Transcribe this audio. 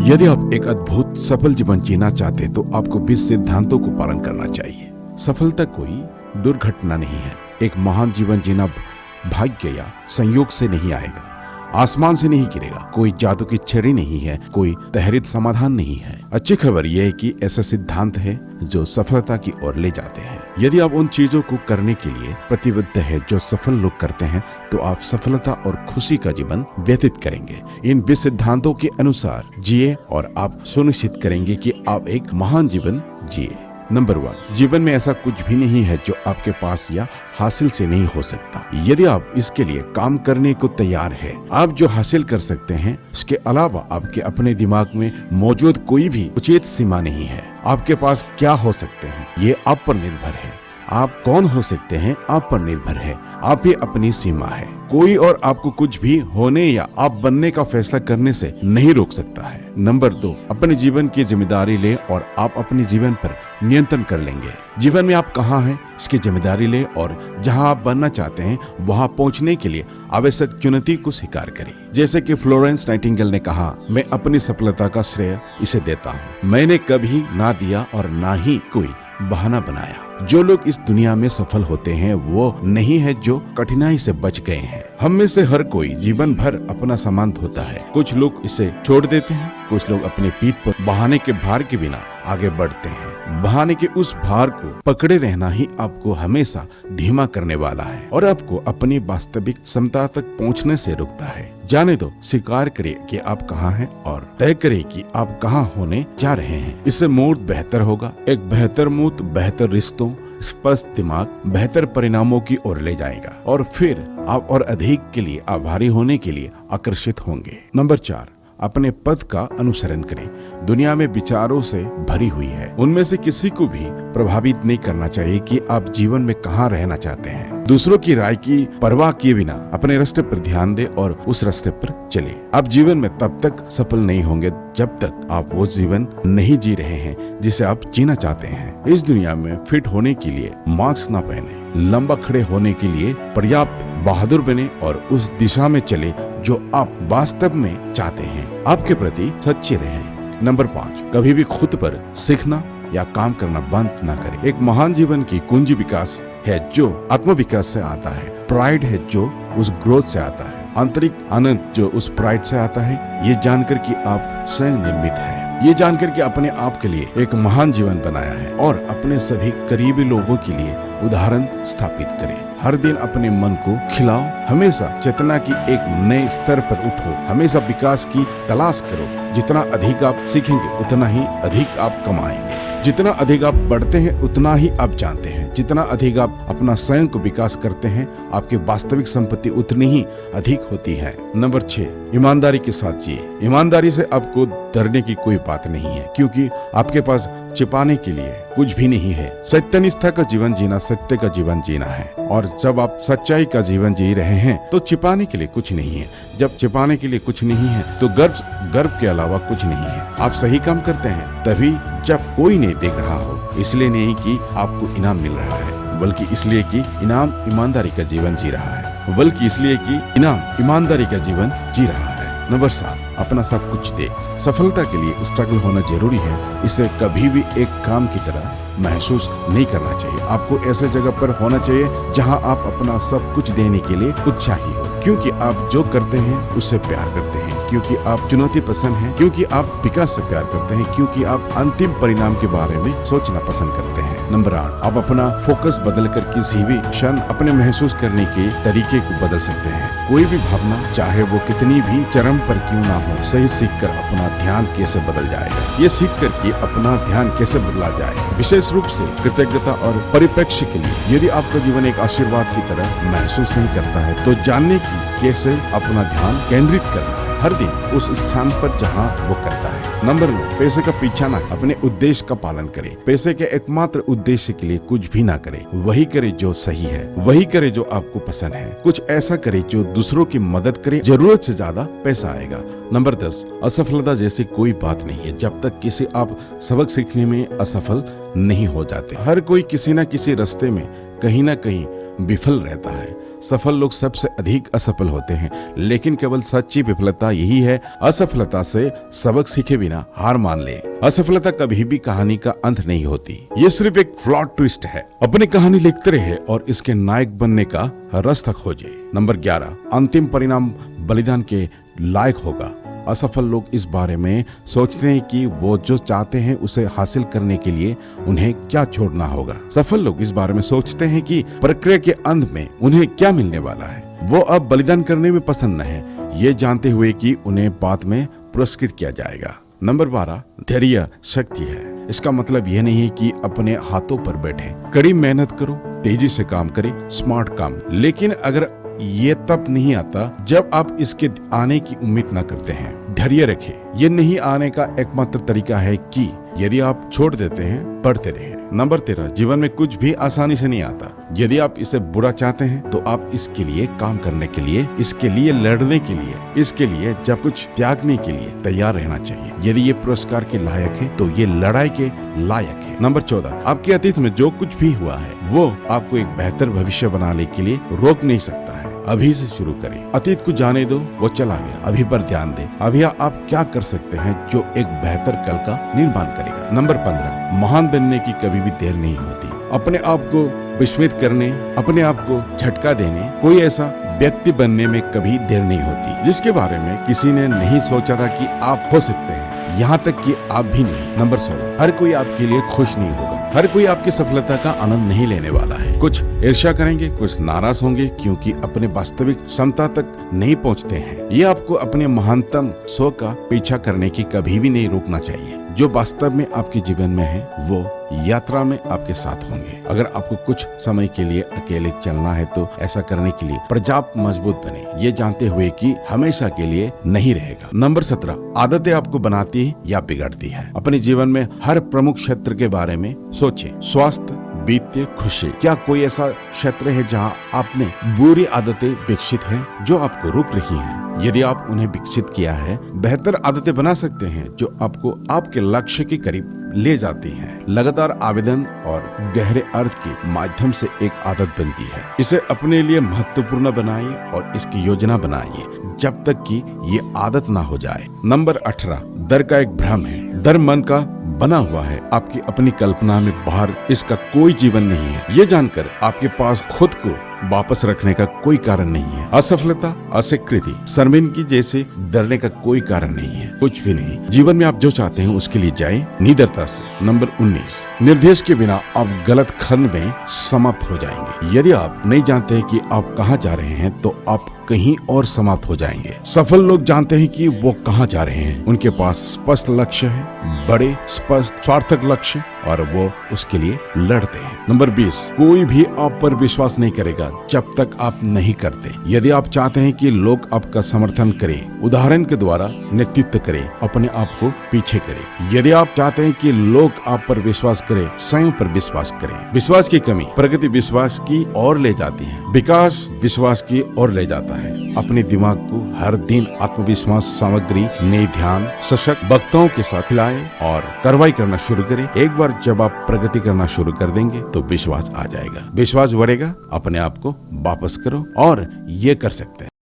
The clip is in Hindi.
यदि आप एक अद्भुत सफल जीवन जीना चाहते तो आपको 20 सिद्धांतों को पालन करना चाहिए। सफलता कोई दुर्घटना नहीं है। एक महान जीवन जीना भाग्य या संयोग से नहीं आएगा, आसमान से नहीं गिरेगा, कोई जादू की छड़ी नहीं है, कोई तहरीर समाधान नहीं है। अच्छी खबर यह है कि ऐसे सिद्धांत है जो सफलता की ओर ले जाते हैं। यदि आप उन चीजों को करने के लिए प्रतिबद्ध है जो सफल लोग करते हैं तो आप सफलता और खुशी का जीवन व्यतीत करेंगे। इन 20 सिद्धांतों के अनुसार जिए और आप सुनिश्चित करेंगे कि आप एक महान जीवन जिए। नंबर 1, जीवन में ऐसा कुछ भी नहीं है जो आपके पास या हासिल से नहीं हो सकता। यदि आप इसके लिए काम करने को तैयार है, आप जो हासिल कर सकते हैं उसके अलावा आपके अपने दिमाग में मौजूद कोई भी उचित सीमा नहीं है। आपके पास क्या हो सकते हैं ये आप पर निर्भर है। आप कौन हो सकते हैं आप पर निर्भर है। आप ही अपनी सीमा है। कोई और आपको कुछ भी होने या आप बनने का फैसला करने से नहीं रोक सकता है। नंबर 2, अपने जीवन की जिम्मेदारी ले और आप अपने जीवन पर नियंत्रण कर लेंगे। जीवन में आप कहाँ हैं इसकी जिम्मेदारी ले और जहाँ आप बनना चाहते हैं वहाँ पहुँचने के लिए आवश्यक चुनौती को स्वीकार करें। जैसे कि फ्लोरेंस नाइटिंगेल ने कहा, मैं अपनी सफलता का श्रेय इसे देता हूँ। मैंने कभी ना दिया और ना ही कोई बहाना बनाया। जो लोग इस दुनिया में सफल होते हैं वो नहीं है जो कठिनाई से बच गए हैं। हम में से हर कोई जीवन भर अपना सामान ढोता है। कुछ लोग इसे छोड़ देते हैं, कुछ लोग अपने पीठ पर बहाने के भार के बिना आगे बढ़ते हैं। बहाने के उस भार को पकड़े रहना ही आपको हमेशा धीमा करने वाला है और आपको अपनी वास्तविक क्षमता तक पहुंचने से रोकता है। जाने दो, स्वीकार करिए कि आप कहाँ हैं और तय करिए कि आप कहाँ होने जा रहे हैं। इससे मूड बेहतर होगा। एक बेहतर मूड बेहतर रिश्तों, स्पष्ट दिमाग बेहतर परिणामों की ओर ले जाएगा और फिर आप और अधिक के लिए आभारी होने के लिए आकर्षित होंगे। नंबर 4, अपने पथ का अनुसरण करें। दुनिया में विचारों से भरी हुई है। उनमें से किसी को भी प्रभावित नहीं करना चाहिए कि आप जीवन में कहाँ रहना चाहते हैं। दूसरों की राय की परवाह किए बिना अपने रास्ते पर ध्यान दें और उस रास्ते पर चलें। आप जीवन में तब तक सफल नहीं होंगे जब तक आप वो जीवन नहीं जी रहे हैं जिसे आप जीना चाहते हैं। इस दुनिया में फिट होने के लिए मास्क ना पहने, लंबा खड़े होने के लिए पर्याप्त बहादुर बने और उस दिशा में चले जो आप वास्तव में चाहते हैं। आपके प्रति सच्चे रहें। नंबर 5, कभी भी खुद पर सीखना या काम करना बंद ना करें। एक महान जीवन की कुंजी विकास है जो आत्मविकास से आता है। प्राइड है जो उस ग्रोथ से आता है। आंतरिक आनंद जो उस प्राइड से आता है। ये जानकर कि आप स्वयं निर्मित है, ये जानकर कि अपने आप के लिए एक महान जीवन बनाया है और अपने सभी करीबी लोगों के लिए उदाहरण स्थापित करें। हर दिन अपने मन को खिलाओ, हमेशा चेतना की एक नए स्तर पर उठो, हमेशा विकास की तलाश करो। जितना अधिक आप सीखेंगे उतना ही अधिक आप कमाएंगे। जितना अधिक आप बढ़ते हैं उतना ही आप जानते हैं। जितना अधिक आप अपना स्वयं को विकास करते हैं आपकी वास्तविक संपत्ति उतनी ही अधिक होती है। नंबर 6, ईमानदारी के साथ जिए। ईमानदारी से आपको डरने की कोई बात नहीं है क्योंकि आपके पास छिपाने के लिए कुछ भी नहीं है। सत्यनिष्ठा का जीवन जीना सत्य का जीवन जीना है और जब आप सच्चाई का जीवन जी रहे हैं तो छिपाने के लिए कुछ नहीं है। जब छिपाने के लिए कुछ नहीं है तो गर्व के अलावा कुछ नहीं है। आप सही काम करते हैं तभी जब कोई नहीं देख रहा हो। इसलिए नहीं कि आपको इनाम मिल रहा है बल्कि इसलिए कि इनाम ईमानदारी का जीवन जी रहा है। नंबर 7, अपना सब कुछ दे। सफलता के लिए स्ट्रगल होना जरूरी है। इसे कभी भी एक काम की तरह महसूस नहीं करना चाहिए। आपको ऐसे जगह पर होना चाहिए जहां आप अपना सब कुछ देने के लिए उत्साही हो, क्योंकि आप जो करते हैं उससे प्यार करते हैं, क्योंकि आप चुनौती पसंद हैं, क्योंकि आप विकास से प्यार करते हैं, क्योंकि आप अंतिम परिणाम के बारे में सोचना पसंद करते हैं। नंबर 8, आप अपना फोकस बदलकर किसी भी क्षण अपने महसूस करने के तरीके को बदल सकते हैं। कोई भी भावना चाहे वो कितनी भी चरम पर क्यों ना हो, सही सीखकर अपना ध्यान कैसे बदल जाएगा, ये सीख कर कि अपना ध्यान कैसे बदला जाए, विशेष रूप से कृतज्ञता और परिप्रेक्ष्य के लिए। यदि आपका जीवन एक आशीर्वाद की तरह महसूस नहीं करता है तो जानने की कैसे अपना ध्यान केंद्रित करना है हर दिन उस स्थान पर जहां वो करता है। नंबर 9, पैसे का पीछा ना, अपने उद्देश्य का पालन करें। पैसे के एकमात्र उद्देश्य के लिए कुछ भी ना करें। वही करे जो सही है, वही करे जो आपको पसंद है। कुछ ऐसा करे जो दूसरों की मदद करे, जरूरत से ज्यादा पैसा आएगा। नंबर 10, असफलता जैसी कोई बात नहीं है जब तक किसी आप सबक सीखने में असफल नहीं हो जाते। हर कोई किसी न किसी रास्ते में कहीं ना कहीं विफल रहता है। सफल लोग सबसे अधिक असफल होते हैं, लेकिन केवल सच्ची विफलता यही है असफलता से सबक सीखे बिना हार मान ले। असफलता कभी भी कहानी का अंत नहीं होती, ये सिर्फ एक प्लॉट ट्विस्ट है। अपनी कहानी लिखते रहे और इसके नायक बनने का रास्ता खोजे। नंबर 11, अंतिम परिणाम बलिदान के लायक होगा। असफल लोग इस बारे में सोचते हैं कि वो जो चाहते हैं उसे हासिल करने के लिए उन्हें क्या छोड़ना होगा। सफल लोग इस बारे में सोचते हैं कि प्रक्रिया के अंत में उन्हें क्या मिलने वाला है। वो अब बलिदान करने में पसंद न है, ये जानते हुए कि उन्हें बाद में पुरस्कृत किया जाएगा। नंबर 12, धैर्य शक्ति है। इसका मतलब यह नहीं है कि अपने हाथों पर बैठे, कड़ी मेहनत करो, तेजी से काम करे, स्मार्ट काम। लेकिन अगर ये तब नहीं आता जब आप इसके आने की उम्मीद न करते हैं। धैर्य रखें, ये नहीं आने का एकमात्र तरीका है कि यदि आप छोड़ देते हैं, पढ़ते रहे। नंबर 13, जीवन में कुछ भी आसानी से नहीं आता। यदि आप इसे बुरा चाहते हैं तो आप इसके लिए काम करने के लिए, इसके लिए लड़ने के लिए, इसके लिए जब कुछ त्यागने के लिए तैयार रहना चाहिए। यदि ये पुरस्कार के लायक है तो ये लड़ाई के लायक है। नंबर 14, आपके अतीत में जो कुछ भी हुआ है वो आपको एक बेहतर भविष्य बनाने के लिए रोक नहीं सकता है। अभी से शुरू करें, अतीत को जाने दो, वो चला गया, अभी पर ध्यान दें। अभी आप क्या कर सकते हैं जो एक बेहतर कल का निर्माण करेगा। नंबर 15, महान बनने की कभी भी देर नहीं होती। अपने आप को विस्मित करने, अपने आप को झटका देने, कोई ऐसा व्यक्ति बनने में कभी देर नहीं होती जिसके बारे में किसी ने नहीं सोचा था कि आप हो सकते हैं, यहाँ तक कि आप भी नहीं। नंबर 16, हर कोई आपके लिए खुश नहीं होगा, हर कोई आपकी सफलता का आनंद नहीं लेने वाला है। कुछ ईर्ष्या करेंगे, कुछ नाराज होंगे क्योंकि अपने वास्तविक क्षमता तक नहीं पहुंचते हैं। ये आपको अपने महानतम स्व का पीछा करने की कभी भी नहीं रोकना चाहिए। जो वास्तव में आपके जीवन में है वो यात्रा में आपके साथ होंगे। अगर आपको कुछ समय के लिए अकेले चलना है तो ऐसा करने के लिए पर्याप्त मजबूत बने, ये जानते हुए कि हमेशा के लिए नहीं रहेगा। नंबर 17, आदतें आपको बनाती है या बिगाड़ती है। अपने जीवन में हर प्रमुख क्षेत्र के बारे में सोचें। स्वास्थ्य, वित्तीय, खुशी, क्या कोई ऐसा क्षेत्र है जहां आपने बुरी आदतें विकसित हैं जो आपको रोक रही हैं? यदि आप उन्हें विकसित किया है, बेहतर आदतें बना सकते हैं जो आपको आपके लक्ष्य के करीब ले जाती हैं। लगातार आवेदन और गहरे अर्थ के माध्यम से एक आदत बनती है। इसे अपने लिए महत्वपूर्ण बनाइए और इसकी योजना बनाइए जब तक कि ये आदत ना हो जाए। नंबर 18, डर का एक भ्रम है। डर मन का बना हुआ है, आपकी अपनी कल्पना में बाहर इसका कोई जीवन नहीं है। ये जानकर आपके पास खुद को वापस रखने का कोई कारण नहीं है। असफलता, अस्वीकृति, शर्मिंदगी जैसे डरने का कोई कारण नहीं है, कुछ भी नहीं। जीवन में आप जो चाहते हैं उसके लिए जाएं निडरता से। नंबर 19, निर्देश के बिना आप गलत खंड में समाप्त हो जाएंगे। यदि आप नहीं जानते हैं कि आप कहाँ जा रहे हैं तो आप कहीं और समाप्त हो जाएंगे। सफल लोग जानते हैं कि वो कहाँ जा रहे हैं। उनके पास स्पष्ट लक्ष्य है, बड़े स्पष्ट सार्थक लक्ष्य, और वो उसके लिए लड़ते हैं। नंबर 20, कोई भी आप पर विश्वास नहीं करेगा जब तक आप नहीं करते। यदि आप चाहते हैं कि लोग आपका समर्थन करें, उदाहरण के द्वारा नेतृत्व करें, अपने आप को पीछे करें। यदि आप चाहते हैं कि लोग आप पर विश्वास करें, स्वयं पर विश्वास करें। विश्वास की कमी प्रगति विश्वास की ओर ले जाती है, विकास विश्वास की ओर ले जाता है। अपने दिमाग को हर दिन आत्मविश्वास सामग्री, नए ध्यान, सशक्त वक्ताओं के साथ खिलाएं और कार्रवाई करना शुरू करें। एक बार जब आप प्रगति करना शुरू कर देंगे तो विश्वास आ जाएगा, विश्वास बढ़ेगा। अपने आप को वापस करो और ये कर सकते हैं।